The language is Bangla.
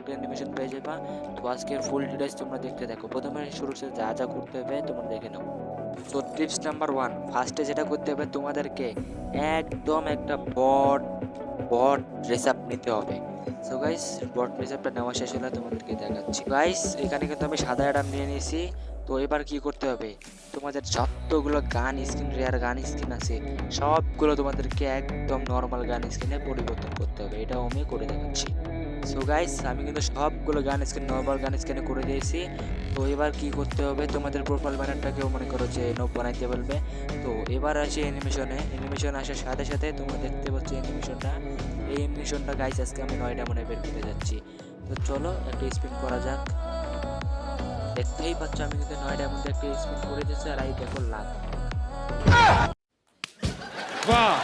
একটা অ্যানিমেশন পেয়ে যাবা। তো আজকের ফুল ডিটেইলস তোমরা দেখতে থাকো। প্রথমে শুরু যা যা করতে হবে তোমরা দেখে নাও। সো টিপস নাম্বার 1, ফার্স্টে যেটা করতে হবে তোমাদেরকে একদম একটা বট ড্রেস আপ নিতে হবে। সো গাইস বট ড্রেস আপটা নেওয়া শেষ হলে তোমাদেরকে দেখাচ্ছি। গাইস এখানে কিন্তু আমি সাদা অ্যাডাম নিয়ে নিয়েছি। তো এবার কি করতে হবে, তোমাদের যতগুলো গান স্কিন, রেয়ার গান স্কিন আছে সবগুলো তোমাদেরকে একদম নর্মাল গান স্কিনে পরিবর্তন করতে হবে। এটাও আমি করে দেখাচ্ছি। সো গাইস আমি কিন্তু সবগুলো গান স্কিন নর্মাল গান স্কিনে করে দিয়েছি। তো এবার কি করতে হবে, তোমাদের প্রোফাইল ব্যানারটাকেও মনে করো যে নব বানাইতে বলবে। তো এবার আসি অ্যানিমেশন আসার সাথে সাথে তোমরা দেখতে পাচ্ছ এই অ্যানিমেশনটা গাইস আজকে আমি 9 ডায়মন্ডে বের করতে যাচ্ছি। তো চলো একটা স্পিন করা যাক। দেখতেই পাচ্ছ আমি কিন্তু 9 ডায়মন্ডে একটা স্পিন করে দিয়েছি, আর এই দেখো লাখ। वाह